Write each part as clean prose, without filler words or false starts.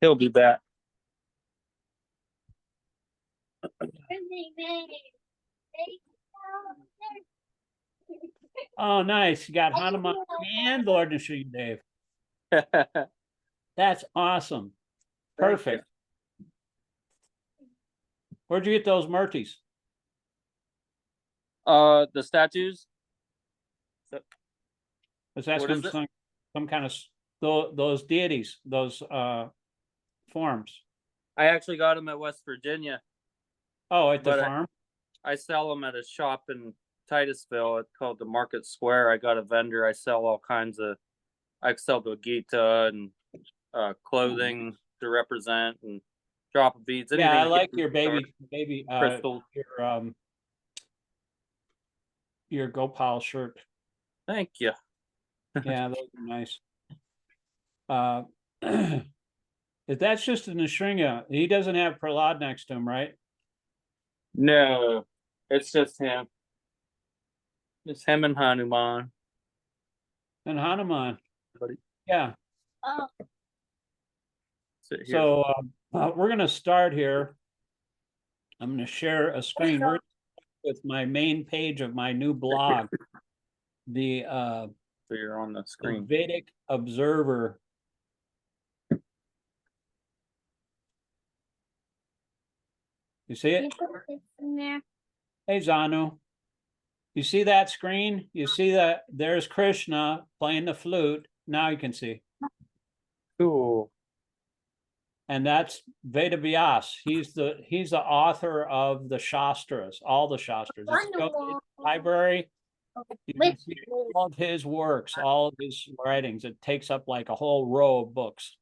He'll be back. Oh, nice. You got Hanuman and Lord Nrsimhadev. That's awesome. Perfect. Where'd you get those murtis? The statues. Was that some kind of those deities, those forms? I actually got them at West Virginia. Oh, at the farm? I sell them at a shop in Titusville. It's called the Market Square. I got a vendor. I sell all kinds of. I sell Bhagavad-gītā and clothing to represent and drop of beads. Yeah, I like your baby crystal. Your Gopal shirt. Thank you. Yeah, those are nice. If that's just an Nrsimha, he doesn't have Prahlad next to him, right? No, it's just him. It's him and Hanuman. And Hanuman. Yeah. Oh. So we're going to start here. I'm going to share a screen with my main page of my new blog. So you're on the screen. The Vedic Observer. You see it? Hey, Zannu. You see that screen? You see that there's Krishna playing the flute. Now you can see. Cool. And that's Veda Vyas. He's the author of the Shastras, all the Shastras. If you go to the library, you can see all of his works, all of his writings. It takes up like a whole row of books.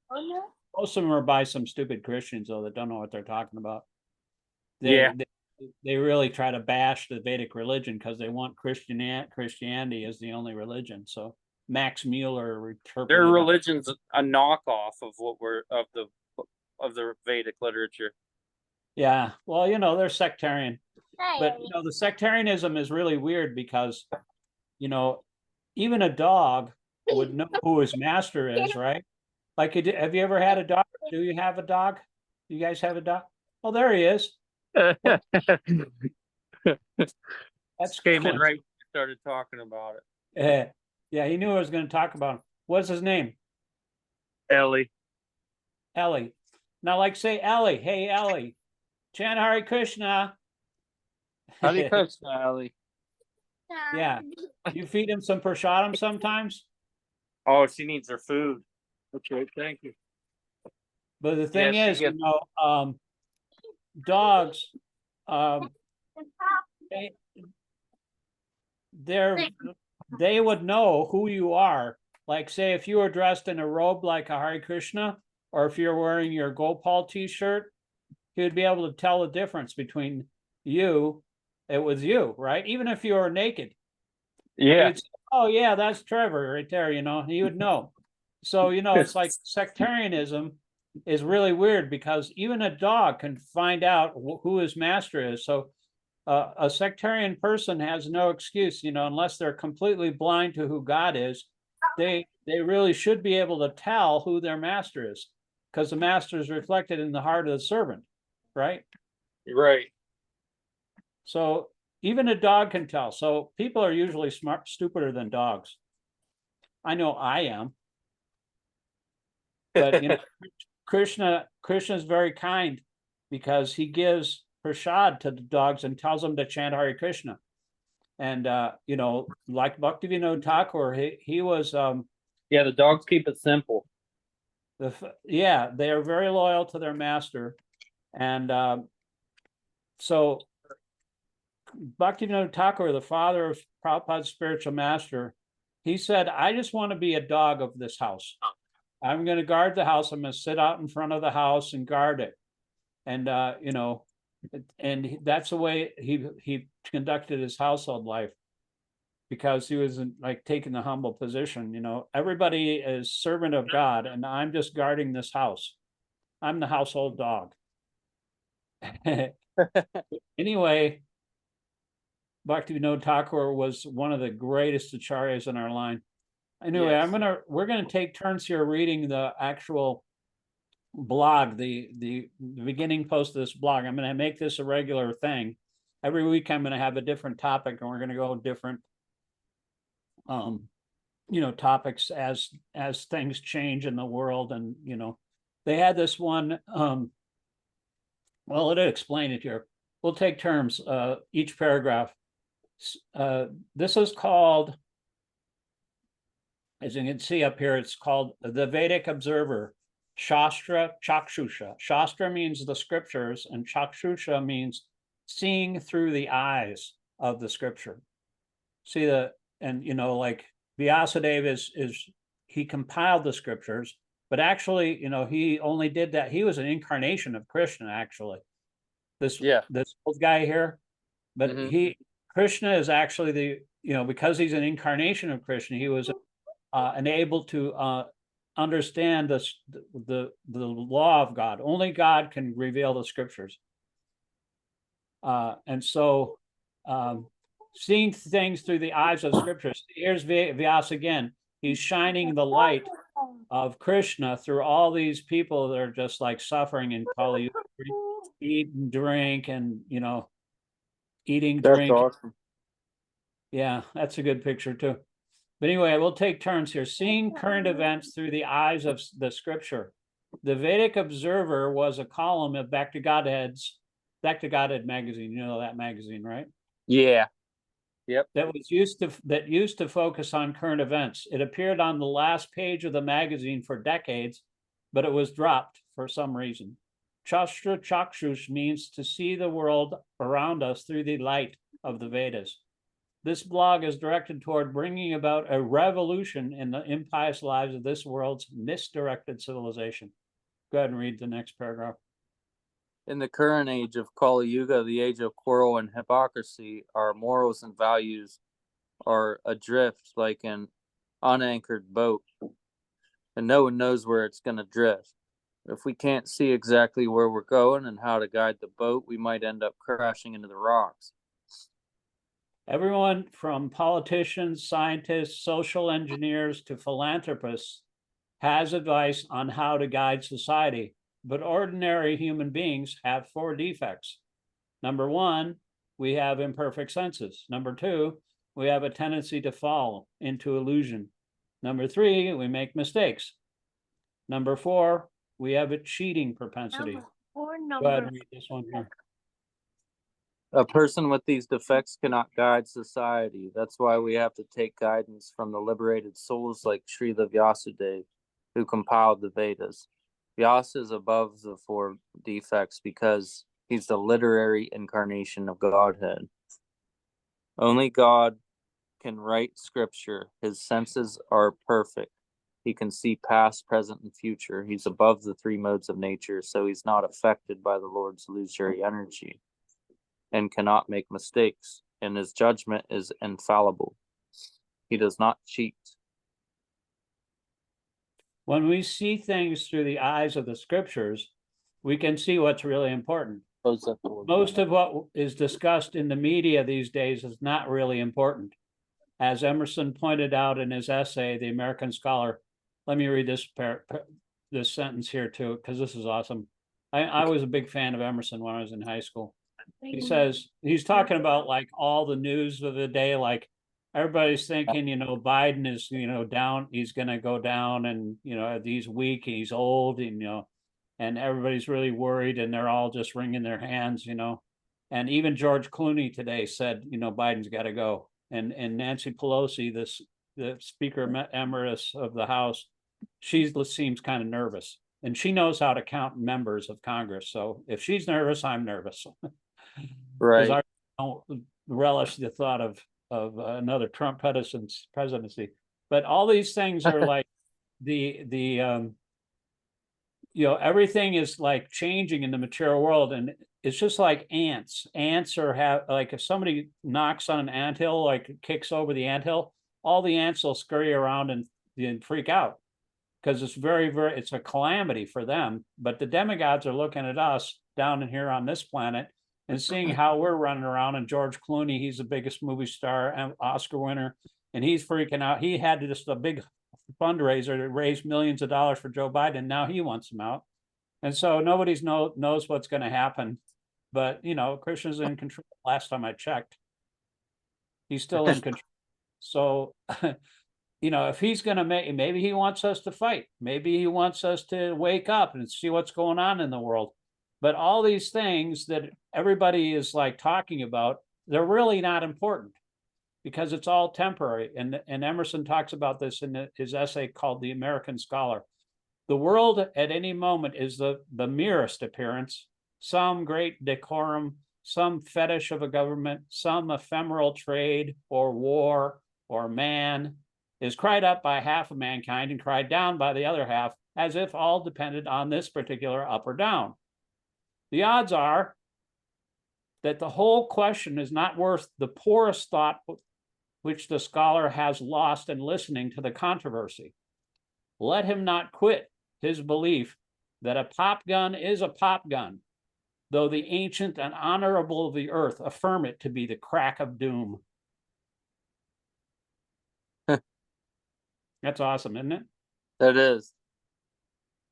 Most of them are by some stupid Christians, though, that don't know what they're talking about. They really try to bash the Vedic religion because they want Christianity as the only religion. So Max Mueller, their religion's a knockoff of of the Vedic literature. Yeah, well, they're sectarian, but the sectarianism is really weird because even a dog would know who his master is, right? Like, have you ever had a dog? Do you have a dog? You guys have a dog? Oh, there he is. That's came cool. in right when we started talking about it. Yeah, he knew I was going to talk about him. What's his name? Ellie. Now, like, say Ellie. Hey, Ellie. Chant Hare Krishna. Hare Krishna, Ellie. Yeah. You feed him some prasadam sometimes? Oh, she needs her food. Okay, thank you. But the thing is, dogs, they would know who you are. Like, say, if you were dressed in a robe like a Hare Krishna, or if you're wearing your Gopal t-shirt, he would be able to tell the difference between you. It was you, right? Even if you were naked. Yeah. Say, oh, yeah, that's Trevor right there, he would know. So, it's like sectarianism is really weird because even a dog can find out who his master is. So a sectarian person has no excuse, unless they're completely blind to who God is. They really should be able to tell who their master is because the master is reflected in the heart of the servant, right? Right. So even a dog can tell. So people are usually stupider than dogs. I know I am. But Krishna is very kind because he gives prasad to the dogs and tells them to chant Hare Krishna. And like Bhaktivinoda Thakur, he was the dogs keep it simple. They are very loyal to their master. And so Bhaktivinoda Thakur, the father of Prabhupada's spiritual master, he said, I just want to be a dog of this house. I'm going to guard the house. I'm going to sit out in front of the house and guard it. And, and that's the way he conducted his household life because he was like taking the humble position. Everybody is servant of God and I'm just guarding this house. I'm the household dog. Anyway, Bhaktivinoda Thakur was one of the greatest acharyas in our line. Anyway, yes. We're gonna take turns here reading the actual blog, the beginning post of this blog. I'm going to make this a regular thing. Every week I'm going to have a different topic, and we're going to go different topics as things change in the world. And they had this one, well, it'll explain it here. We'll take terms, each paragraph. This is called, as you can see up here, it's called the Vedic Observer, Śāstra-cakṣusā. Shastra means the scriptures, and Cakṣusā means seeing through the eyes of the scripture. See like Vyasadeva is he compiled the scriptures, but actually, he only did that. He was an incarnation of Krishna, actually. This old guy here, but Krishna is actually because he's an incarnation of Krishna, he was enabled to understand the law of God. Only God can reveal the scriptures. And so seeing things through the eyes of scriptures. Here's Vyasa again. He's shining the light of Krishna through all these people that are just like suffering in Kali Yuga, eat and drink, and eating, That's drink. awesome. Yeah, that's a good picture too. But anyway, we'll take turns here. Seeing current events through the eyes of the scripture. The Vedic Observer was a column of Back to Godhead magazine. You know that magazine, right? Yeah. Yep. That used to focus on current events. It appeared on the last page of the magazine for decades, but it was dropped for some reason. Śāstra-cakṣusā means to see the world around us through the light of the Vedas. This blog is directed toward bringing about a revolution in the impious lives of this world's misdirected civilization. Go ahead and read the next paragraph. In the current age of Kali Yuga, the age of quarrel and hypocrisy, our morals and values are adrift like an unanchored boat, and no one knows where it's going to drift. If we can't see exactly where we're going and how to guide the boat, we might end up crashing into the rocks. Everyone from politicians, scientists, social engineers to philanthropists has advice on how to guide society. But ordinary human beings have 4 defects. Number 1, we have imperfect senses. Number 2, we have a tendency to fall into illusion. Number 3, we make mistakes. Number 4, we have a cheating propensity. Go ahead and read this one here. A person with these defects cannot guide society. That's why we have to take guidance from the liberated souls like Srila Vyasadeva, who compiled the Vedas. Vyasa is above the 4 defects because he's the literary incarnation of Godhead. Only God can write scripture. His senses are perfect. He can see past, present, and future. He's above the 3 modes of nature, so he's not affected by the Lord's illusory energy and cannot make mistakes, and his judgment is infallible. He does not cheat. When we see things through the eyes of the scriptures, we can see what's really important. Most of what is discussed in the media these days is not really important. As Emerson pointed out in his essay, The American Scholar, let me read this sentence here too, because this is awesome. I was a big fan of Emerson when I was in high school. He says, he's talking about like all the news of the day, like everybody's thinking, Biden is, down, he's going to go down, and, he's weak, he's old, and everybody's really worried, and they're all just wringing their hands, and even George Clooney today said, Biden's got to go. And Nancy Pelosi, the Speaker Emeritus of the House, she seems kind of nervous, and she knows how to count members of Congress. So if she's nervous, I'm nervous. Right. Because I don't relish the thought of another Trump presidency. But all these things are like everything is like changing in the material world, and it's just like ants. Ants have like, if somebody knocks on an anthill, like kicks over the anthill, all the ants will scurry around and freak out, because it's it's a calamity for them. But the demigods are looking at us down in here on this planet and seeing how we're running around. And George Clooney, he's the biggest movie star and Oscar winner, and he's freaking out. He had just a big fundraiser to raise millions of dollars for Joe Biden. Now he wants him out. And so nobody's knows what's going to happen. But, you know, Krishna's in control. Last time I checked, he's still in control. So, you know, if he's going to maybe he wants us to fight. Maybe he wants us to wake up and see what's going on in the world. But all these things that everybody is like talking about, they're really not important because it's all temporary. And Emerson talks about this in his essay called The American Scholar. The world at any moment is the merest appearance, some great decorum, some fetish of a government, some ephemeral trade or war or man is cried up by half of mankind and cried down by the other half, as if all depended on this particular up or down. The odds are that the whole question is not worth the poorest thought which the scholar has lost in listening to the controversy. Let him not quit his belief that a pop gun is a pop gun, though the ancient and honorable of the earth affirm it to be the crack of doom. That's awesome, isn't it? That is.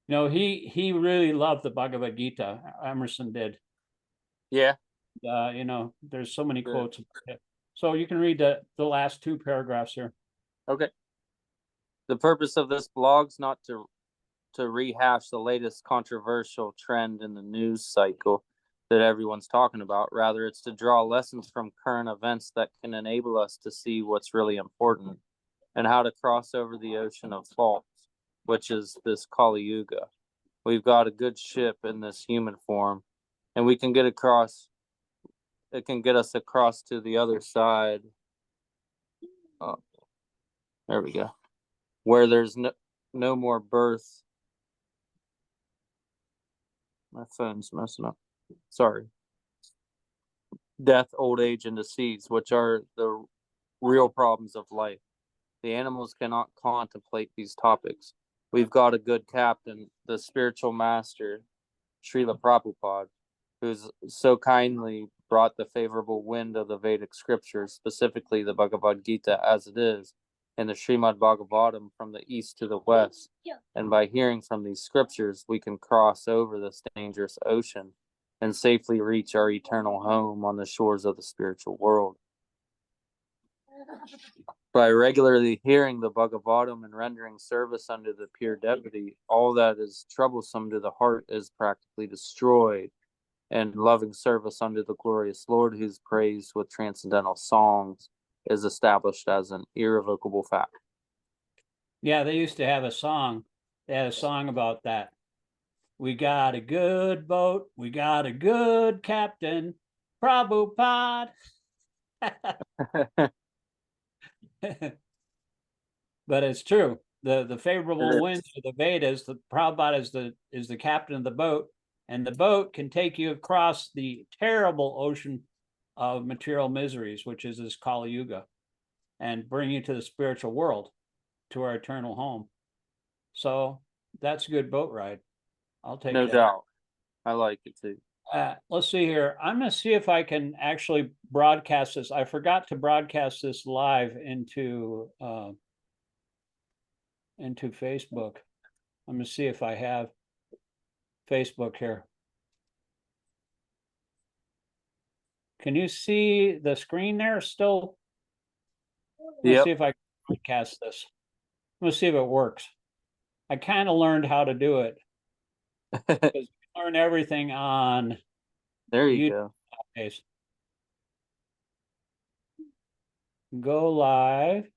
You know, he really loved the Bhagavad-gītā. Emerson did. Yeah. You know, there's so many quotes about it. So you can read the last two paragraphs here. Okay. The purpose of this blog's not to rehash the latest controversial trend in the news cycle that everyone's talking about. Rather, it's to draw lessons from current events that can enable us to see what's really important and how to cross over the ocean of faults, which is this Kali Yuga. We've got a good ship in this human form, and we can get across. It can get us across to the other side. Oh, there we go. Where there's no more birth. My phone's messing up. Sorry. Death, old age, and disease, which are the real problems of life. The animals cannot contemplate these topics. We've got a good captain, the spiritual master, Srila Prabhupada, who's so kindly brought the favorable wind of the Vedic scriptures, specifically the Bhagavad-gītā as it is, and the Srimad Bhagavatam from the east to the west. And by hearing from these scriptures, we can cross over this dangerous ocean and safely reach our eternal home on the shores of the spiritual world. By regularly hearing the Bhagavatam and rendering service unto the pure devotee, all that is troublesome to the heart is practically destroyed, and loving service unto the glorious Lord, whose praise with transcendental songs is established as an irrevocable fact. Yeah, they used to have a song. They had a song about that. We got a good boat. We got a good captain. Prabhupada. But it's true. The favorable winds of the Vedas, the Prabhupada is the captain of the boat, and the boat can take you across the terrible ocean of material miseries, which is this Kali Yuga, and bring you to the spiritual world, to our eternal home. So that's a good boat ride. I'll take No that. doubt. I like it too. Let's see here. I'm going to see if I can actually broadcast this. I forgot to broadcast this live into Facebook. I'm going to see if I have Facebook here. Can you see the screen there still? Let's see if I can broadcast this. Let's see if it works. I kind of learned how to do it. Because we learn everything on There you go. nowadays. Go live.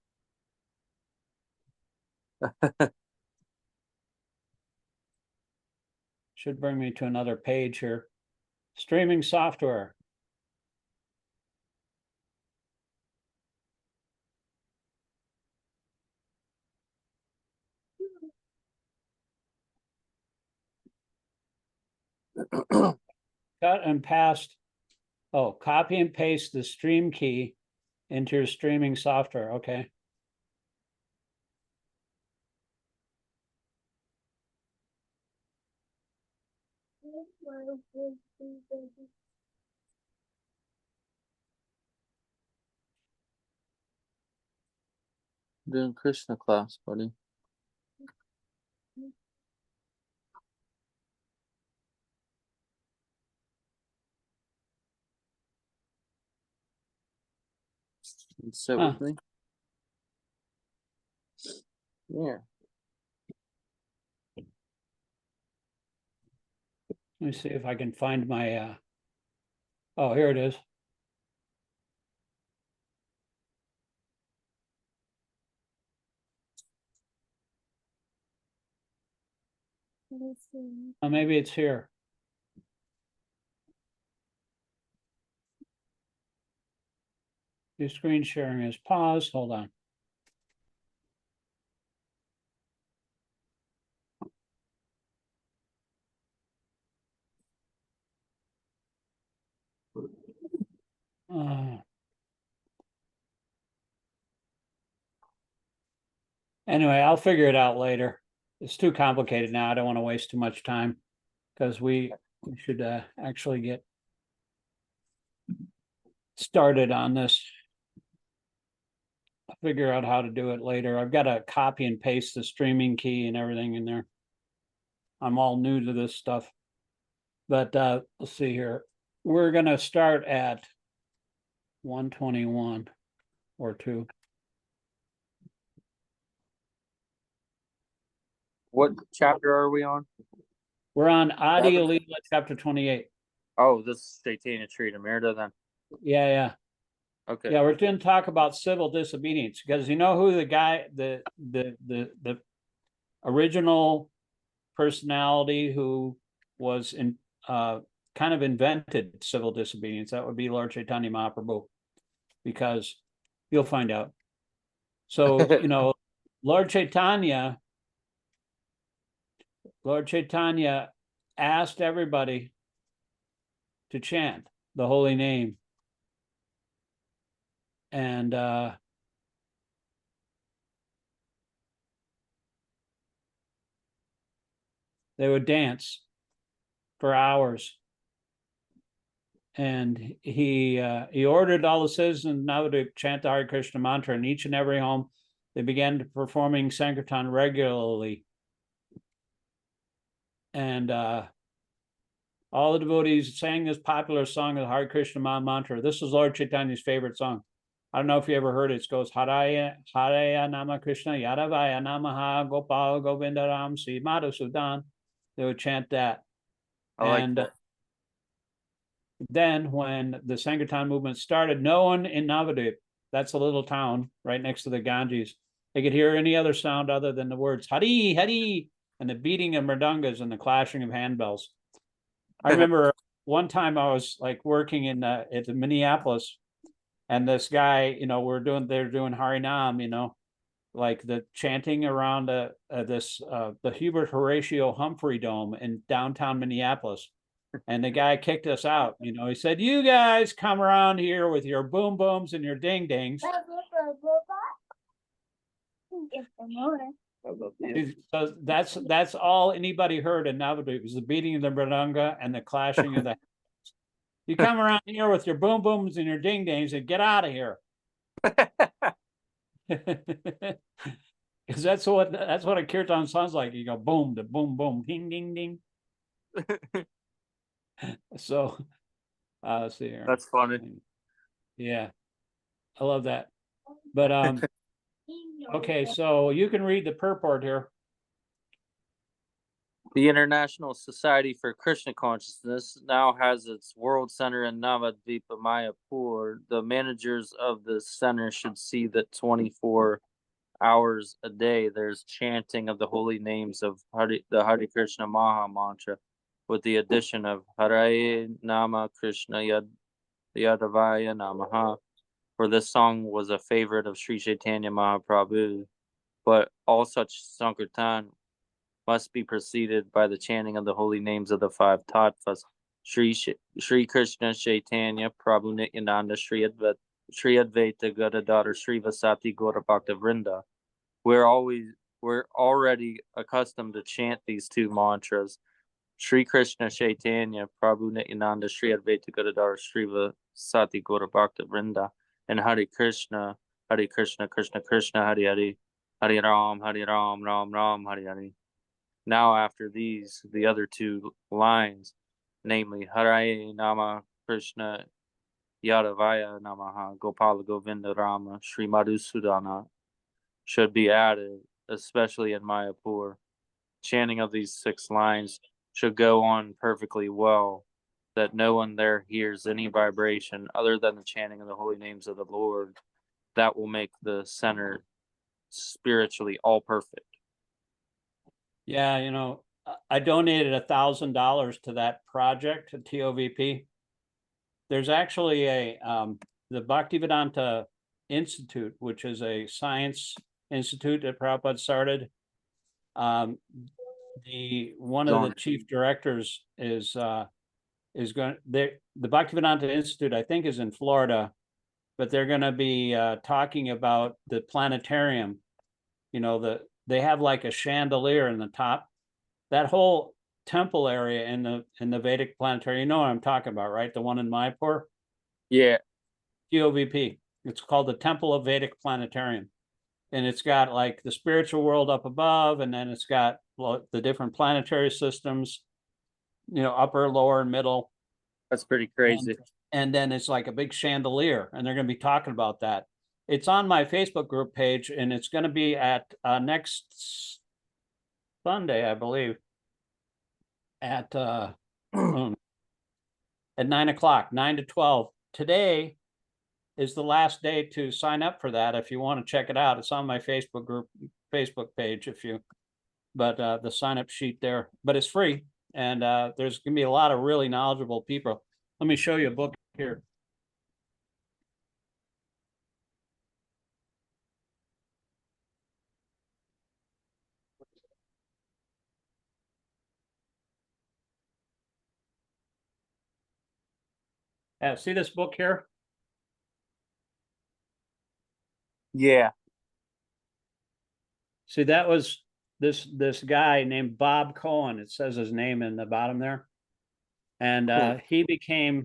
Should bring me to another page here. Streaming software. Cut and paste. Oh, copy and paste the stream key into your streaming software. Okay. Doing Krishna class, buddy. Sit Huh. with me. Yeah. Let me see if I can find my, oh, here it is. Oh, maybe it's here. Your screen sharing is paused. Hold on. Anyway, I'll figure it out later. It's too complicated now. I don't want to waste too much time because we should actually get started on this. I'll figure out how to do it later. I've got to copy and paste the streaming key and everything in there. I'm all new to this stuff. But let's see here. We're going to start at 121 or 2. What chapter are we on? We're on Ādi Leela, chapter 28. Oh, this is Chaitanya Charitamrita then. Yeah. Okay. Yeah, we're going to talk about civil disobedience because you know who the guy, the original personality who was in kind of invented civil disobedience. That would be Lord Chaitanya Mahaprabhu, because you'll find out. So, you know, Lord Chaitanya asked everybody to chant the holy name. And they would dance for hours. And he ordered all the citizens now to chant the Hare Krishna mantra in each and every home. They began performing Sankirtan regularly. And all the devotees sang this popular song of the Hare Krishna mantra. This is Lord Chaitanya's favorite song. I don't know if you ever heard it. It goes, Haraya Nama Krishna, Yadavaya Namaha, Gopal Govinda Ram, Sri Madhusudan. They would chant that. And then when the Sankirtan movement started, no one in Navadvip, that's a little town right next to the Ganges, they could hear any other sound other than the words Hari, Hari, and the beating of mridangas and the clashing of handbells. I remember one time I was like working at Minneapolis, and this guy, you know, they're doing Harinam, you know, like the chanting around the Hubert Horatio Humphrey Dome in downtown Minneapolis. And the guy kicked us out. You know, he said, "You guys come around here with your boom booms and your ding dings." So that's all anybody heard in Navadvip was the beating of the mridanga and the clashing of the. You come around here with your boom booms and your ding dings and get out of here. Because that's what a kirtan sounds like. You go boom, the boom, boom, ding, ding, ding. So, let's see here. That's funny. Yeah, I love that. But okay, so you can read the purport here. The International Society for Krishna Consciousness now has its world center in Navadvipa, Mayapur. The managers of the center should see that 24 hours a day there's chanting of the holy names of the Hare Krishna Maha Mantra, with the addition of Hare Nama Krishna Yadavaya Namaha, for this song was a favorite of Sri Chaitanya Mahaprabhu. But all such Sankirtan must be preceded by the chanting of the holy names of the 5 tattvas: Sri Krishna Chaitanya Prabhu Nityananda Sri Advaita Gadadhara Sri Vasati Gaura Bhakta Vrinda. We're already accustomed to chant these 2 mantras: Sri Krishna Chaitanya Prabhu Nityananda Sri Advaita Gadadhara Sri Vasati Gaura Bhakta Vrinda, and Hare Krishna Krishna Krishna Hare Hare, Hare Ram Ram Ram Hare Hare. Now after these, the other 2 lines, namely Hare Nama Krishna Yadavaya Namaha, Gopala Govinda Rama, Sri Madhusudana should be added, especially in Mayapur. Chanting of these 6 lines should go on perfectly well, that no one there hears any vibration other than the chanting of the holy names of the Lord. That will make the center spiritually all perfect. Yeah, you know, I donated $1,000 to that project to TOVP. There's actually a the Bhaktivedanta Institute, which is a science institute that Prabhupada started. One of the chief directors is going. The Bhaktivedanta Institute, I think, is in Florida, but they're going to be talking about the planetarium. You know, they have like a chandelier in the top. That whole temple area in the Vedic planetarium, you know what I'm talking about, right? The one in Mayapur? Yeah. TOVP. It's called the Temple of Vedic Planetarium. And it's got like the spiritual world up above, and then it's got the different planetary systems, you know, upper, lower, and middle. That's pretty crazy. And then it's like a big chandelier, and they're going to be talking about that. It's on my Facebook group page, and it's going to be at next Sunday, I believe, at 9 o'clock, 9 to 12. Today is the last day to sign up for that. If you want to check it out, it's on my Facebook page. But the sign up sheet there, but it's free, and there's gonna be a lot of really knowledgeable people. Let me show you a book here. See this book here? Yeah. See, that was this guy named Bob Cohen. It says his name in the bottom there. And cool.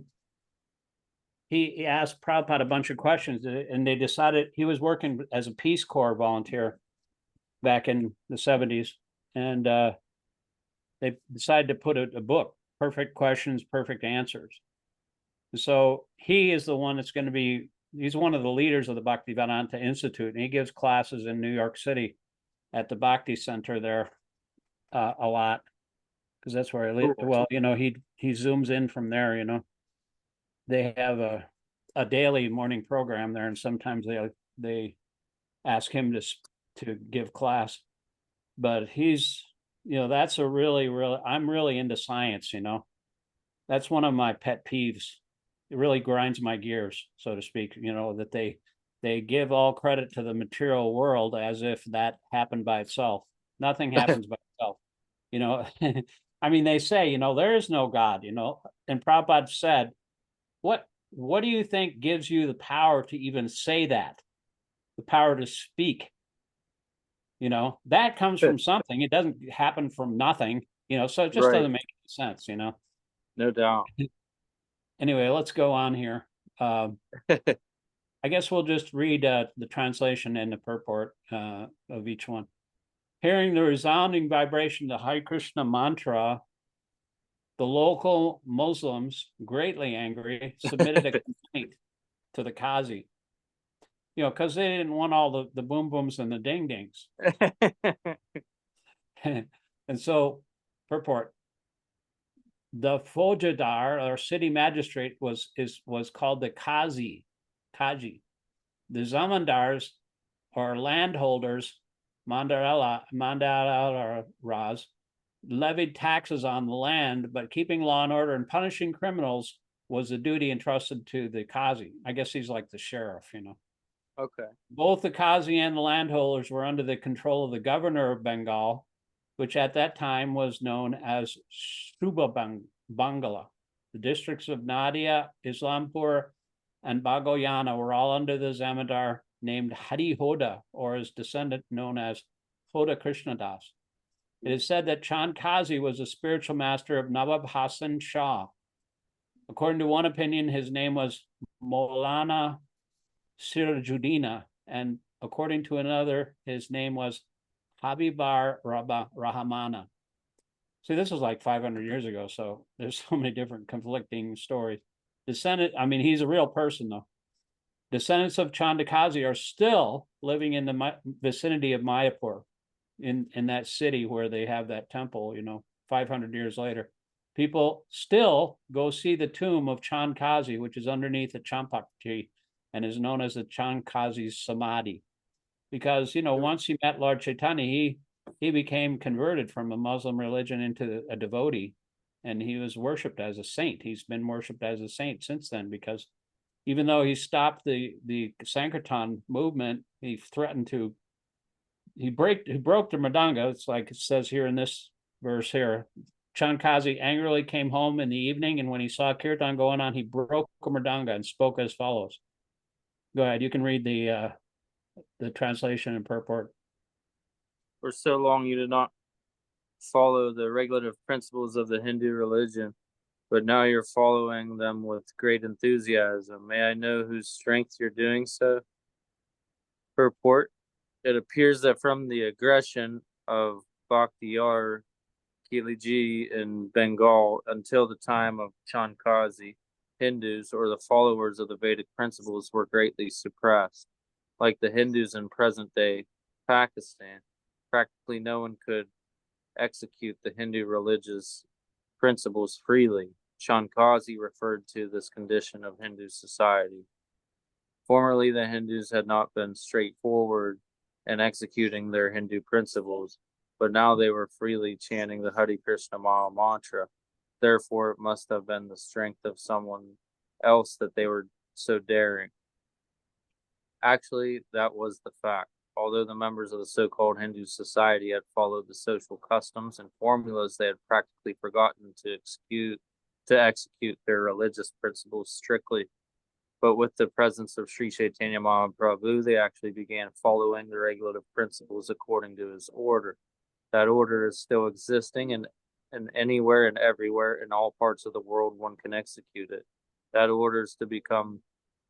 He asked Prabhupada a bunch of questions, and they decided he was working as a Peace Corps volunteer back in the 70s. And they decided to put a book, Perfect Questions, Perfect Answers. So he is the one that's going to be, he's one of the leaders of the Bhaktivedanta Institute, and he gives classes in New York City at the Bhakti Center there a lot, because that's where I live. Well, you know, he zooms in from there, you know. They have a daily morning program there, and sometimes they ask him to give class. But he's, you know, that's a really, I'm really into science, you know. That's one of my pet peeves. It really grinds my gears, so to speak, you know, that they give all credit to the material world as if that happened by itself. Nothing happens by itself, you know. I mean, they say, you know, there is no God, you know, and Prabhupada said, what do you think gives you the power to even say that? The power to speak? You know, that comes from something. It doesn't happen from nothing, you know, so it just doesn't make any sense, you know. No doubt. Anyway, let's go on here. I guess we'll just read the translation and the purport of each one. Hearing the resounding vibration of the Hare Krishna mantra, the local Muslims, greatly angry, submitted a complaint to the Qazi. You know, because they didn't want all the boom booms and the ding dings. And so, purport. The Fojadar, or city magistrate, was called the Kaji. The Zamandars, or landholders, Mandararas, levied taxes on the land, but keeping law and order and punishing criminals was the duty entrusted to the Kazi. I guess he's like the sheriff, you know. Okay. Both the Kazi and the landholders were under the control of the governor of Bengal, which at that time was known as Subha Bangala. The districts of Nadia, Islampur, and Bagoyana were all under the zamindar named Hari Hoda, or his descendant known as Hoda Krishnadas. It is said that Chand Kazi was a spiritual master of Nawab Hassan Shah. According to one opinion, his name was Maulana Sirajuddina, and according to another, his name was Habibar Rahmana. See, this was like 500 years ago, so there's so many different conflicting stories. I mean, he's a real person though. Descendants of Chandakazi are still living in the vicinity of Mayapur, in that city where they have that temple, 500 years later. People still go see the tomb of Chandakazi, which is underneath the Champak tree and is known as the Chandakazi's Samadhi. Because, once he met Lord Chaitanya, he became converted from a Muslim religion into a devotee, and he was worshipped as a saint. He's been worshipped as a saint since then, because even though he stopped the Sankirtan movement, he threatened to, he broke the Mridanga. It's like it says here in this verse here. Chandakazi angrily came home in the evening, and when he saw Kirtan going on, he broke the Mridanga and spoke as follows. Go ahead, you can read the translation and purport. For so long you did not follow the regulative principles of the Hindu religion, but now you're following them with great enthusiasm. May I know whose strength you're doing so? Purport. It appears that from the aggression of Bhakhtiyar Khilji in Bengal until the time of Chandakazi, Hindus, or the followers of the Vedic principles, were greatly suppressed. Like the Hindus in present-day Pakistan, practically no one could execute the Hindu religious principles freely. Chandakazi referred to this condition of Hindu society. Formerly, the Hindus had not been straightforward in executing their Hindu principles, but now they were freely chanting the Hare Krishna Maha Mantra. Therefore, it must have been the strength of someone else that they were so daring. Actually, that was the fact. Although the members of the so-called Hindu society had followed the social customs and formulas, they had practically forgotten to execute their religious principles strictly. But with the presence of Sri Chaitanya Mahaprabhu, they actually began following the regulative principles according to his order. That order is still existing, and anywhere and everywhere in all parts of the world one can execute it. That order is to become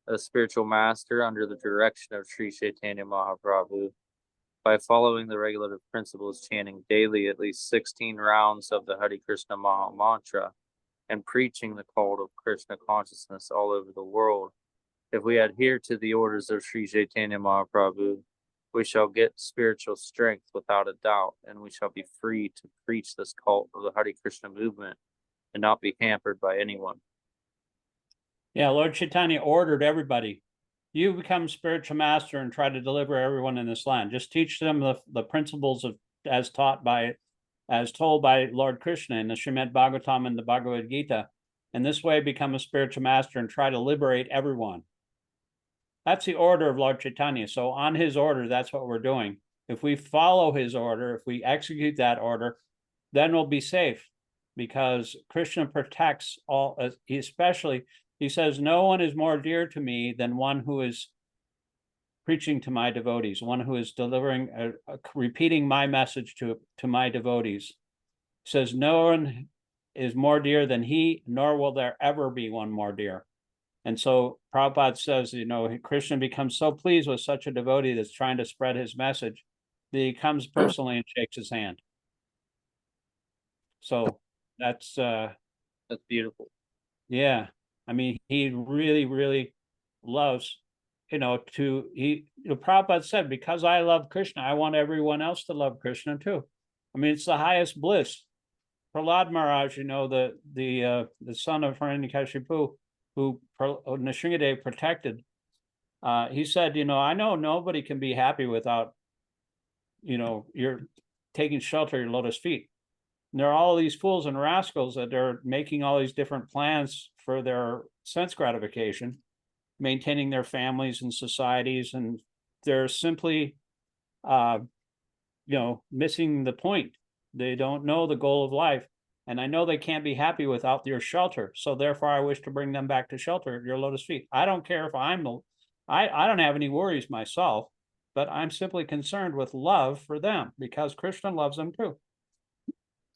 a spiritual master under the direction of Sri Chaitanya Mahaprabhu. By following the regulative principles, chanting daily at least 16 rounds of the Hare Krishna Maha Mantra, and preaching the call of Krishna consciousness all over the world. If we adhere to the orders of Sri Chaitanya Mahaprabhu, we shall get spiritual strength without a doubt, and we shall be free to preach this cult of the Hare Krishna movement and not be hampered by anyone. Yeah, Lord Chaitanya ordered everybody, you become spiritual master and try to deliver everyone in this land. Just teach them the principles of as told by Lord Krishna in the Srimad Bhagavatam and the Bhagavad-gītā. And this way become a spiritual master and try to liberate everyone. That's the order of Lord Chaitanya. So on his order, that's what we're doing. If we follow his order, if we execute that order, then we'll be safe, because Krishna protects all, especially, he says, no one is more dear to me than one who is preaching to my devotees, one who is delivering, repeating my message to my devotees. He says, no one is more dear than he, nor will there ever be one more dear. And so Prabhupada says, Krishna becomes so pleased with such a devotee that's trying to spread his message that he comes personally and shakes his hand. So that's beautiful. Yeah. I mean, he really, really loves, Prabhupada said, because I love Krishna, I want everyone else to love Krishna too. I mean, it's the highest bliss. Prahlad Maharaj, the son of Hiranyakashipu, who Nrsimhadev protected, he said, I know nobody can be happy without, you're taking shelter at your lotus feet. And there are all these fools and rascals that are making all these different plans for their sense gratification, maintaining their families and societies, and they're simply, missing the point. They don't know the goal of life. And I know they can't be happy without your shelter. So therefore, I wish to bring them back to shelter at your lotus feet. I don't care if I don't have any worries myself, but I'm simply concerned with love for them, because Krishna loves them too.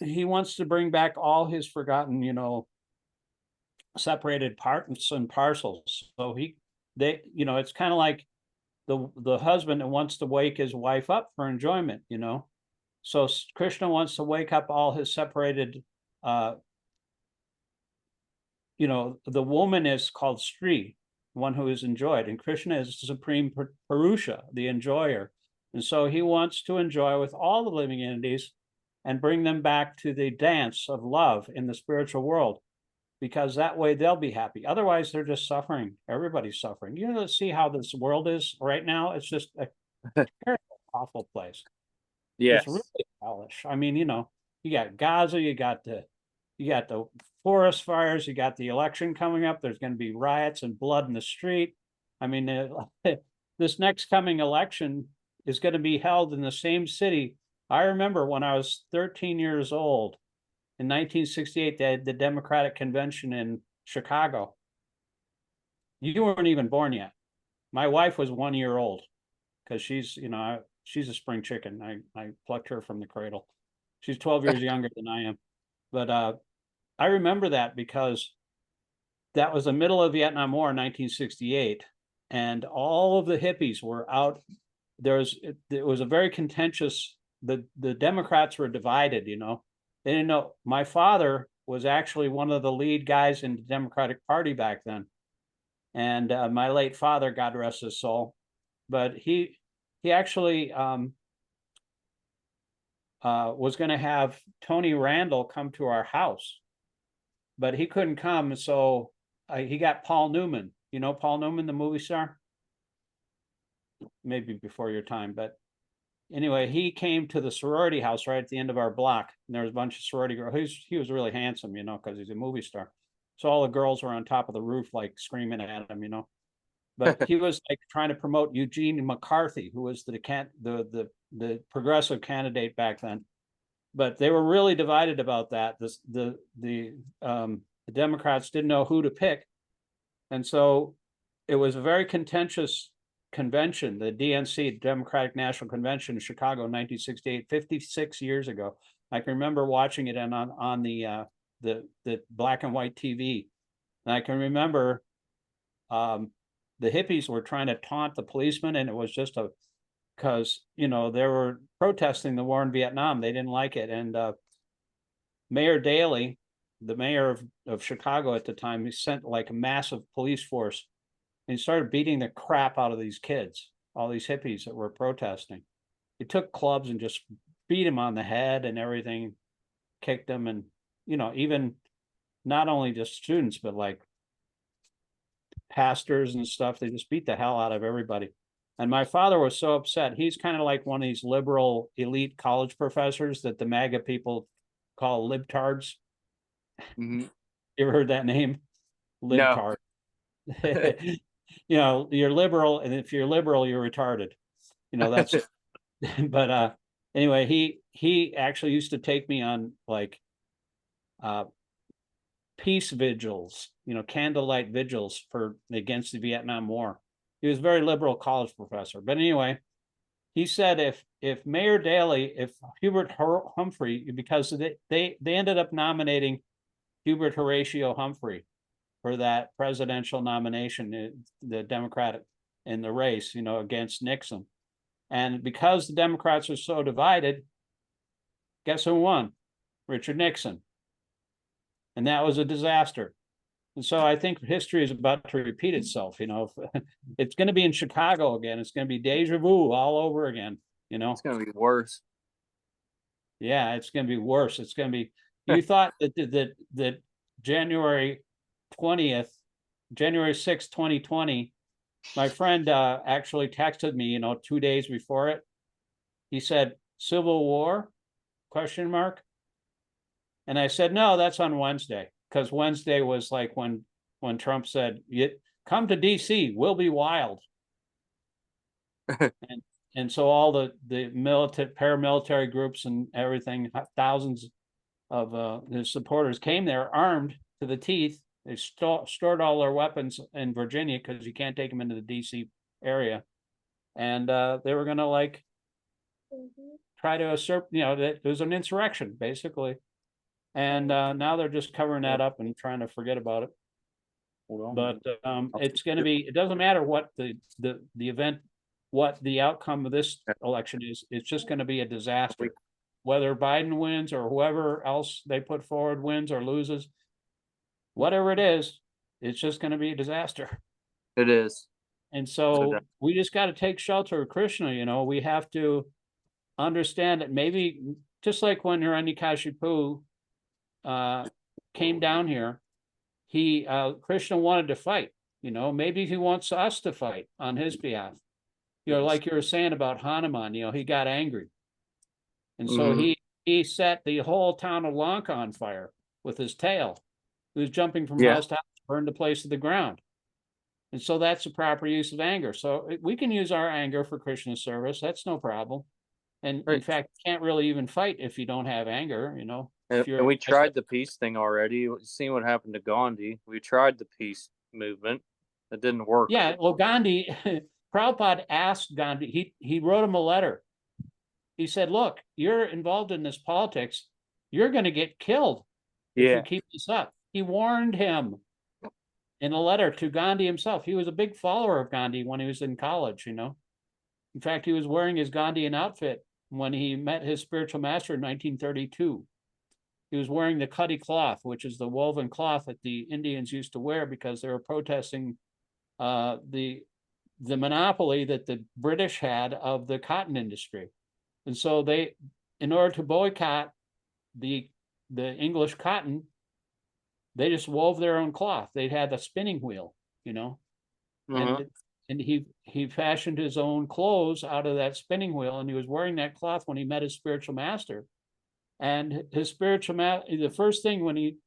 He wants to bring back all his forgotten, separated parts and parcels. So it's kind of like the husband that wants to wake his wife up for enjoyment, So Krishna wants to wake up all his separated the woman is called Sri, one who is enjoyed, and Krishna is Supreme Purusha, the enjoyer. And so he wants to enjoy with all the living entities and bring them back to the dance of love in the spiritual world, because that way they'll be happy. Otherwise, they're just suffering. Everybody's suffering. See how this world is right now? It's just a terrible, awful place. Yes. It's really hellish. I mean, you got Gaza, you got the forest fires, you got the election coming up. There's going to be riots and blood in the street. I mean, this next coming election is going to be held in the same city. I remember when I was 13 years old in 1968, they had the Democratic Convention in Chicago. You weren't even born yet. My wife was 1 year old, because she's a spring chicken. I plucked her from the cradle. She's 12 years younger than I am. But I remember that because that was the middle of Vietnam War in 1968, and all of the hippies were out. It was a very contentious, the Democrats were divided, They didn't know. My father was actually one of the lead guys in the Democratic Party back then. And my late father, God rest his soul, but he actually was going to have Tony Randall come to our house, but he couldn't come. So he got Paul Newman. You know Paul Newman, the movie star? Maybe before your time, but anyway, he came to the sorority house right at the end of our block, and there was a bunch of sorority girls. He was really handsome, because he's a movie star. So all the girls were on top of the roof, like screaming at him, But he was like trying to promote Eugene McCarthy, who was the progressive candidate back then. But they were really divided about that. The Democrats didn't know who to pick, and so it was a very contentious convention, the DNC, Democratic National Convention in Chicago, 1968, 56 years ago. I can remember watching it on the black and white TV, and I can remember the hippies were trying to taunt the policemen, and it was just because they were protesting the war in Vietnam. They didn't like it, and Mayor Daley, the mayor of Chicago at the time, he sent like a massive police force, and he started beating the crap out of these kids, all these hippies that were protesting. He took clubs and just beat them on the head and everything, kicked them, and even not only just students, but like pastors and stuff. They just beat the hell out of everybody. And my father was so upset. He's kind of like one of these liberal elite college professors that the MAGA people call libtards. Mm-hmm. You ever heard that name? Libtard. No. You're liberal, and if you're liberal, you're retarded. That's but anyway, he actually used to take me on like peace vigils, candlelight vigils against the Vietnam War. He was a very liberal college professor. But anyway, he said if Mayor Daley, if Hubert Humphrey, because they ended up nominating Hubert Horatio Humphrey for that presidential nomination, the Democratic in the race, against Nixon. And because the Democrats are so divided, guess who won? Richard Nixon. And that was a disaster. And so I think history is about to repeat itself. It's going to be in Chicago again. It's going to be deja vu all over again. It's going to be worse. Yeah, it's going to be worse. It's going to be. You thought that January 6th, 2020, my friend actually texted me, 2 days before it. He said, "Civil War?" ? And I said, no, that's on Wednesday, because Wednesday was like when Trump said, "Come to DC, we'll be wild." and so all the paramilitary groups and everything, thousands of his supporters came there armed to the teeth. They stored all their weapons in Virginia because you can't take them into the DC area, and they were going to try to assert, that it was an insurrection basically. And now they're just covering that up and trying to forget about it. But it's going to be. It doesn't matter what the event, what the outcome of this election is. It's just going to be a disaster. Whether Biden wins or whoever else they put forward wins or loses, whatever it is, it's just going to be a disaster. It is. And so we just got to take shelter of Krishna. We have to understand that maybe just like when Hiranyakashipu came down here, Krishna wanted to fight. Maybe he wants us to fight on his behalf. Like you were saying about Hanuman, he got angry. And so he set the whole town of Lanka on fire with his tail. He was jumping from house to house, burned the place to the ground. And so that's the proper use of anger. So we can use our anger for Krishna's service. That's no problem. And in fact, you can't really even fight if you don't have anger, And we tried the peace thing already. You've seen what happened to Gandhi. We tried the peace movement. It didn't work. Yeah, well, Gandhi, Prabhupada asked Gandhi, he wrote him a letter. He said, look, you're involved in this politics. You're going to get killed if you keep this up. He warned him in a letter to Gandhi himself. He was a big follower of Gandhi when he was in college, In fact, he was wearing his Gandhian outfit when he met his spiritual master in 1932. He was wearing the khadi cloth, which is the woven cloth that the Indians used to wear because they were protesting the monopoly that the British had of the cotton industry. And so they, in order to boycott the English cotton, they just wove their own cloth. They had a spinning wheel, and he fashioned his own clothes out of that spinning wheel, and he was wearing that cloth when he met his spiritual master. And his spiritual master, the first thing when he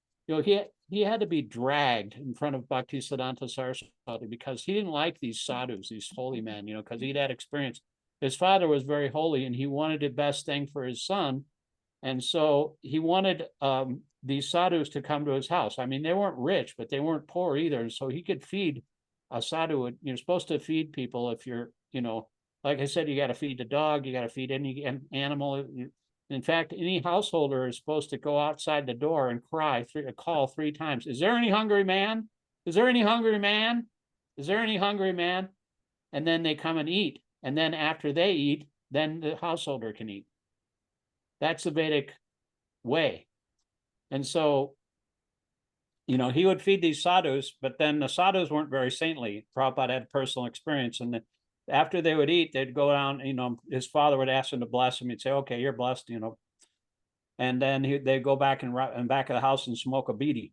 had to be dragged in front of Bhaktisiddhanta Saraswati because he didn't like these sadhus, these holy men, because he'd had experience. His father was very holy, and he wanted the best thing for his son. And so he wanted these sadhus to come to his house. I mean, they weren't rich, but they weren't poor either. And so he could feed a sadhu. You're supposed to feed people if you're, like I said, you got to feed the dog, you got to feed any animal. In fact, any householder is supposed to go outside the door and call 3 times. Is there any hungry man? Is there any hungry man? Is there any hungry man? And then they come and eat. And then after they eat, then the householder can eat. That's the Vedic way. And so, he would feed these sadhus, but then the sadhus weren't very saintly. Prabhupada had personal experience. And after they would eat, they'd go down, his father would ask him to bless him. He'd say, okay, you're blessed, And then they'd go back and back of the house and smoke a beedi,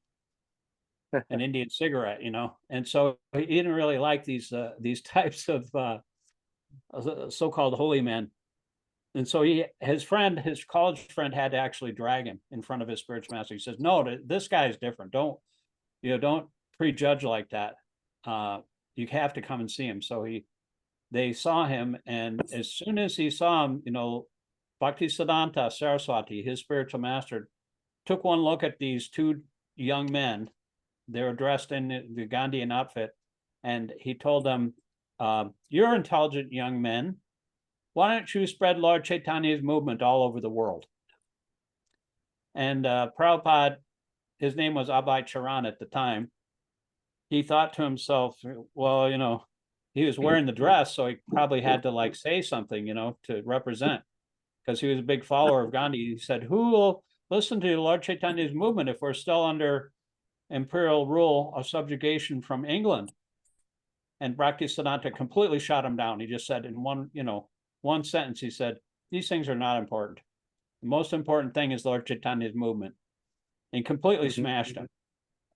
an Indian cigarette, And so he didn't really like these types of so-called holy men. And so his college friend had to actually drag him in front of his spiritual master. He says, no, this guy is different. Don't prejudge like that. You have to come and see him. So they saw him. And as soon as he saw him, Bhaktisiddhanta Saraswati, his spiritual master, took one look at these 2 young men. They were dressed in the Gandhian outfit. And he told them, you're intelligent young men. Why don't you spread Lord Chaitanya's movement all over the world? And Prabhupada, his name was Abhay Charan at the time. He thought to himself, well, he was wearing the dress, so he probably had to say something, to represent, because he was a big follower of Gandhi. He said, who will listen to Lord Chaitanya's movement if we're still under imperial rule of subjugation from England? And Bhaktisiddhanta completely shot him down. He just said in one sentence, he said, these things are not important. The most important thing is Lord Chaitanya's movement, and completely smashed him.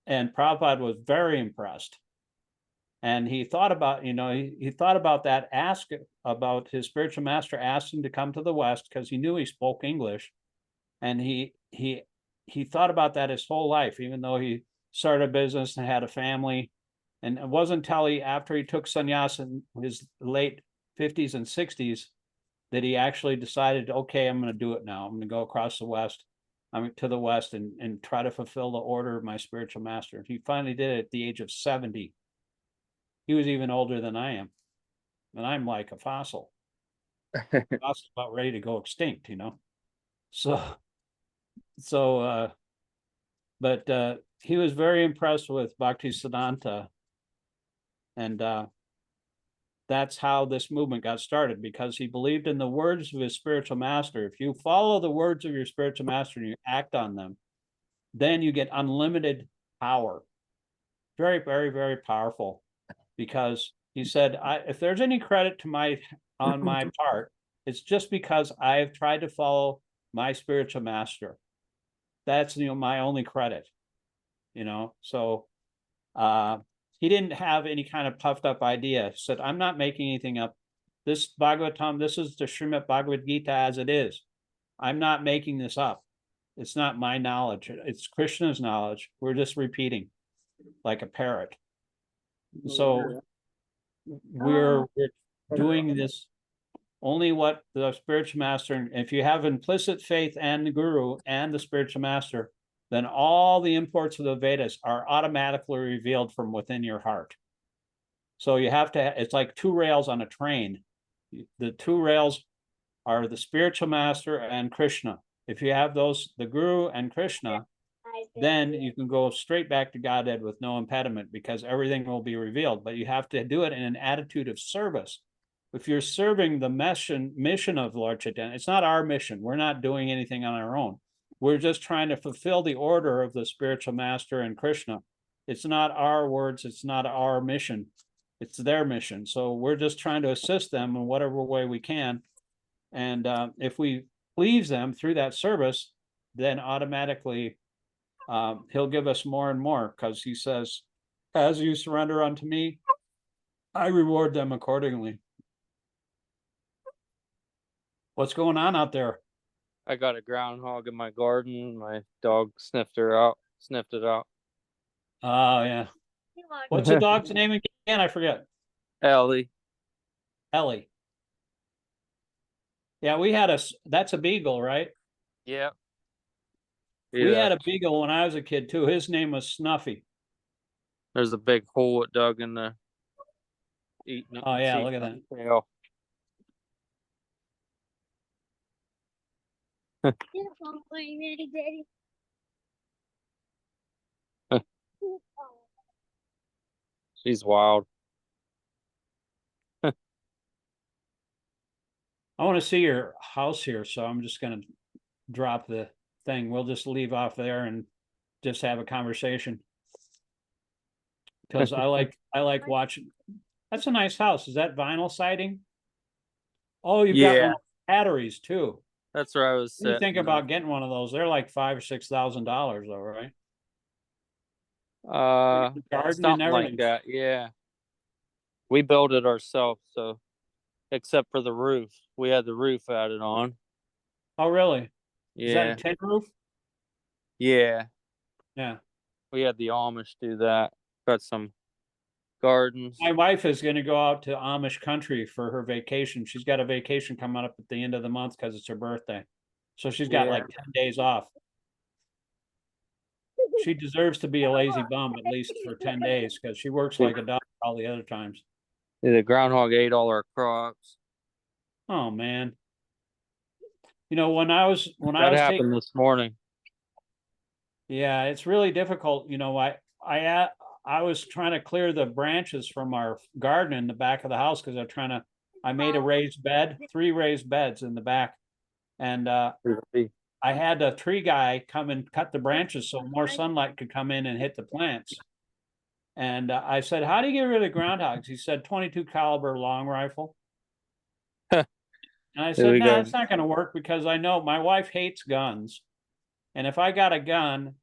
And Prabhupada was very impressed. And he thought about, he thought about that, asked about his spiritual master, asked him to come to the West because he knew he spoke English. And he thought about that his whole life, even though he started a business and had a family. And it wasn't until after he took sannyas in his late 50s and 60s that he actually decided, okay, I'm going to do it now. I'm going to go across the West, to the West and try to fulfill the order of my spiritual master. He finally did it at the age of 70. He was even older than I am. And I'm like a fossil. Fossil about ready to go extinct, But he was very impressed with Bhaktisiddhanta. And that's how this movement got started, because he believed in the words of his spiritual master. If you follow the words of your spiritual master and you act on them, then you get unlimited power. Very, very, very powerful. Because he said, if there's any credit to on my part, it's just because I've tried to follow my spiritual master. That's, my only credit, so he didn't have any kind of puffed up idea. He said, I'm not making anything up. This Bhagavatam, this is the Srimad Bhagavad-gītā as it is. I'm not making this up. It's not my knowledge. It's Krishna's knowledge. We're just repeating like a parrot. So we're doing this only what the spiritual master, and if you have implicit faith and the guru and the spiritual master, then all the imports of the Vedas are automatically revealed from within your heart. So you have to, it's like two rails on a train. The two rails are the spiritual master and Krishna. If you have those, the guru and Krishna, then you can go straight back to Godhead with no impediment, because everything will be revealed. But you have to do it in an attitude of service. If you're serving the mission of Lord Chaitanya, it's not our mission. We're not doing anything on our own. We're just trying to fulfill the order of the spiritual master and Krishna. It's not our words. It's not our mission. It's their mission. So we're just trying to assist them in whatever way we can. And if we please them through that service, then automatically he'll give us more and more, because he says, as you surrender unto me, I reward them accordingly. What's going on out there? I got a groundhog in my garden. My dog sniffed it out. Oh, yeah. What's the dog's name again? I forget. Ellie. Yeah, that's a beagle, right? Yeah. We had a beagle when I was a kid too. His name was Snuffy. There's a big hole it dug in the eating. Oh yeah, look at that. Tail. She's wild. I want to see your house here, so I'm just going to drop the thing. We'll just leave off there and just have a conversation, because I like watching. That's a nice house. Is that vinyl siding? Oh, you've got one of batteries too. That's where I was. You think about getting one of those? They're like $5,000 or $6,000, though, right? Something like that. Yeah, we built it ourselves, so except for the roof, we had the roof added on. Oh, really? Yeah. Is that a tin roof? Yeah. Yeah. We had the Amish do that. Got some gardens. My wife is going to go out to Amish country for her vacation. She's got a vacation coming up at the end of the month because it's her birthday. So she's got like 10 days off. She deserves to be a lazy bum at least for 10 days, because she works like a dog all the other times. The groundhog ate all our crops. Oh man. When I was happened this morning. Yeah, it's really difficult. I was trying to clear the branches from our garden in the back of the house, because I made a raised bed, 3 raised beds in the back. And I had a tree guy come and cut the branches so more sunlight could come in and hit the plants. And I said, how do you get rid of groundhogs? He said, 22 caliber long rifle. And I said, no, it's not going to work, because I know my wife hates guns. And if I got a gun,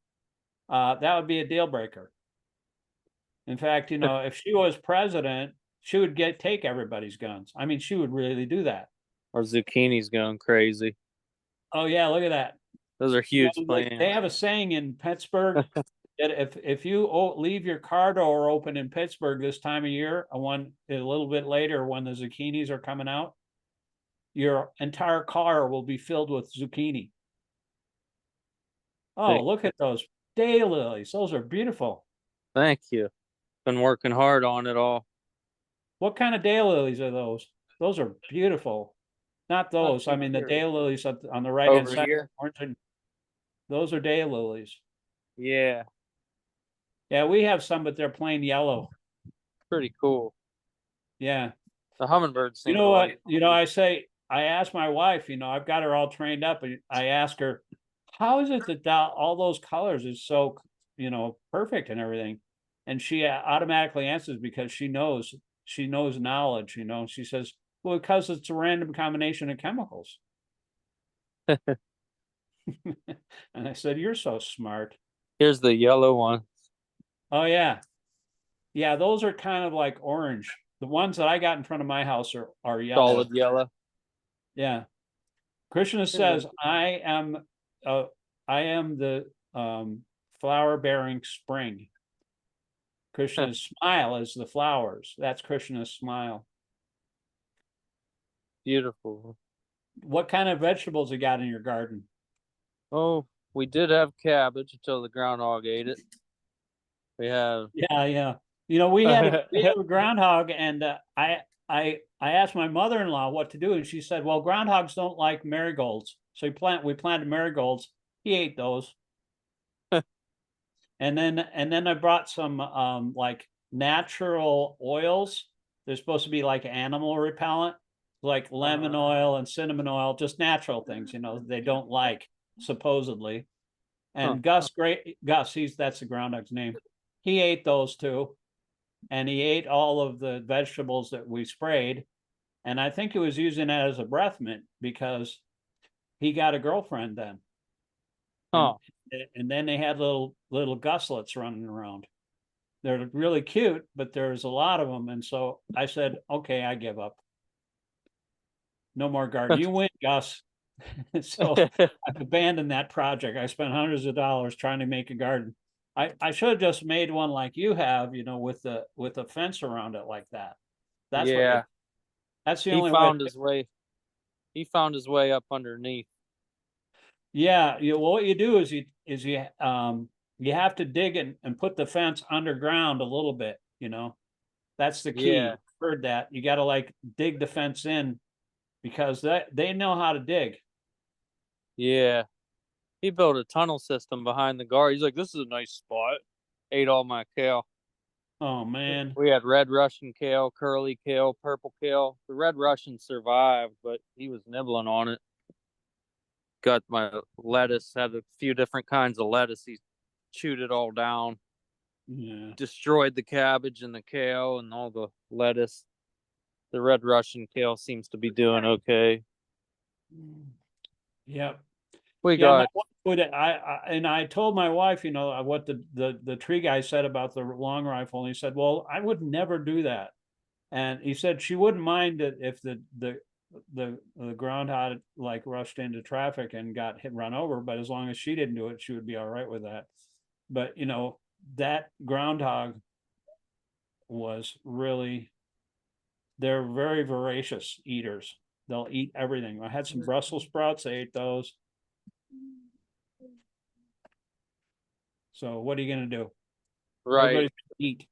that would be a deal breaker. In fact, if she was president, she would take everybody's guns. I mean, she would really do that. Our zucchini's going crazy. Oh yeah, look at that. Those are huge plants. They have a saying in Pittsburgh that if you leave your car door open in Pittsburgh this time of year, a little bit later when the zucchinis are coming out, your entire car will be filled with zucchini. Oh, look at those daylilies. Those are beautiful. Thank you. Been working hard on it all. What kind of daylilies are those? Those are beautiful. Not those. I mean, the daylilies on the right hand side. Those are daylilies. Yeah. Yeah, we have some, but they're plain yellow. Pretty cool. Yeah. The hummingbirds. You know what? I asked my wife, I've got her all trained up, and I ask her, how is it that all those colors is so perfect and everything. And she automatically answers because she knows knowledge, she says, well, because it's a random combination of chemicals. And I said, you're so smart. Here's the yellow one. Oh yeah. Yeah, those are kind of like orange. The ones that I got in front of my house are yellow. Solid yellow. Yeah. Krishna says, I am the flower bearing spring. Krishna's smile is the flowers. That's Krishna's smile. Beautiful. What kind of vegetables you got in your garden? Oh, we did have cabbage until the groundhog ate it. We have. Yeah. We had a groundhog, and I asked my mother-in-law what to do, and she said, well, groundhogs don't like marigolds. So we planted marigolds. He ate those. And then I brought some like natural oils. They're supposed to be like animal repellent, like lemon oil and cinnamon oil, just natural things, they don't like, supposedly. And Gus, that's the groundhog's name. He ate those too. And he ate all of the vegetables that we sprayed. And I think he was using that as a breath mint because he got a girlfriend then. Oh. And then they had little guslets running around. They're really cute, but there's a lot of them. And so I said, okay, I give up. No more garden. You win, Gus. So I've abandoned that project. I spent hundreds of dollars trying to make a garden. I should have just made one like you have, with a fence around it like that. That's that's the only way. He found his way up underneath. Yeah, well, what you do is you have to dig it and put the fence underground a little bit. That's the key. Yeah. Heard that. You got to like dig the fence in because they know how to dig. Yeah. He built a tunnel system behind the garden. He's like, this is a nice spot. Ate all my kale. Oh, man. We had red Russian kale, curly kale, purple kale. The red Russian survived, but he was nibbling on it. Got my lettuce, had a few different kinds of lettuce. He chewed it all down. Yeah. Destroyed the cabbage and the kale and all the lettuce. The red Russian kale seems to be doing okay. Yep. I told my wife, what the tree guy said about the long rifle, and he said, well, I would never do that. And he said she wouldn't mind it if the groundhog like rushed into traffic and got run over, but as long as she didn't do it, she would be all right with that. But that groundhog was really, they're very voracious eaters. They'll eat everything. I had some Brussels sprouts, I ate those. So what are you gonna do? Right. Eat.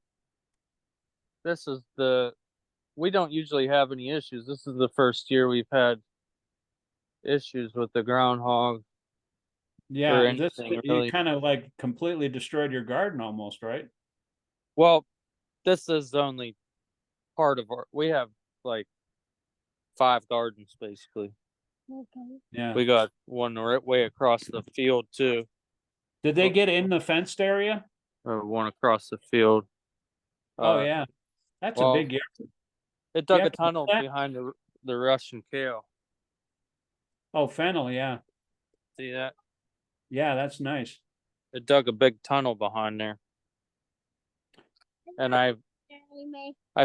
We don't usually have any issues. This is the first year we've had issues with the groundhog. Yeah, you kind of like completely destroyed your garden almost, right? Well, this is only part of we have like 5 gardens basically. Okay. Yeah. We got one right way across the field too. Did they get in the fenced area? One across the field. Oh yeah. That's a big yard. It dug a tunnel behind the Russian kale. Oh, fennel, yeah. See that? Yeah, that's nice. It dug a big tunnel behind there. And I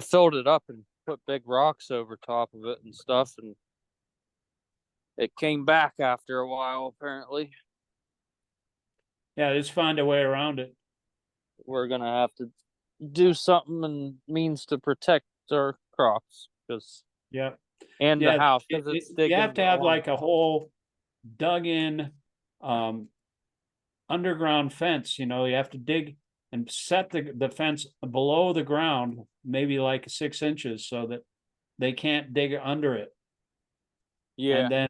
filled it up and put big rocks over top of it and stuff, and it came back after a while, apparently. Yeah, just find a way around it. We're gonna have to do something and means to protect our crops, because the house, because you have to have like a whole dug in underground fence. You have to dig and set the fence below the ground, maybe like 6 inches, so that they can't dig under it. Yeah. And then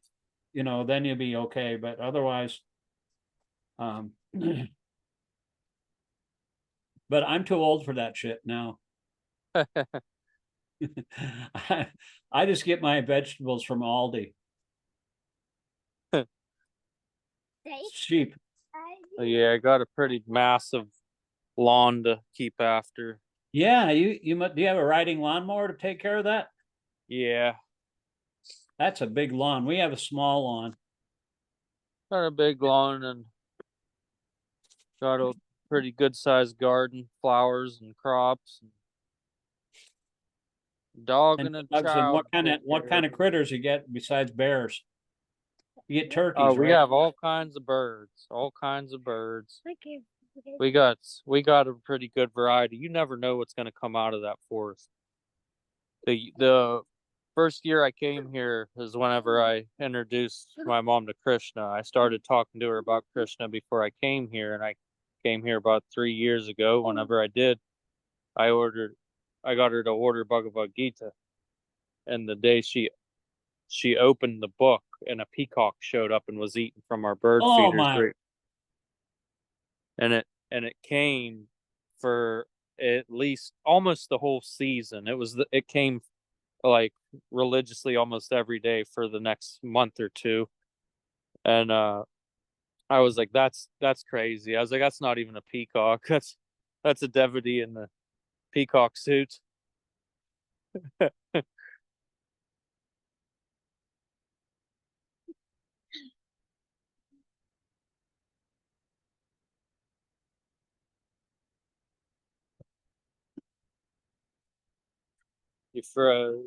then you'll be okay, but otherwise but I'm too old for that shit now. I just get my vegetables from Aldi. It's cheap. Yeah, I got a pretty massive lawn to keep after. Yeah, do you have a riding lawnmower to take care of that? Yeah, That's a big lawn. We have a small lawn. got a big lawn and got a pretty good sized garden, flowers and crops. Dog And and a dogs, and child. what kind of critters you get besides bears? You get turkeys, We right? have all kinds of birds. All kinds of birds. We got a pretty good variety. You never know what's going to come out of that forest. The first year I came here is whenever I introduced my mom to Krishna. I started talking to her about Krishna before I came here, and I came here about 3 years ago. Whenever I did, I got her to order Bhagavad-gītā, and the day she opened the book, and a peacock showed up and was eating from our bird Oh feeders. my! And it came for at least almost the whole season. It came like religiously almost every day for the next month or two. And I was like, that's crazy. I was like, that's not even a peacock. That's a devotee in the peacock suit. You froze.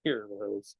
Here, Rose.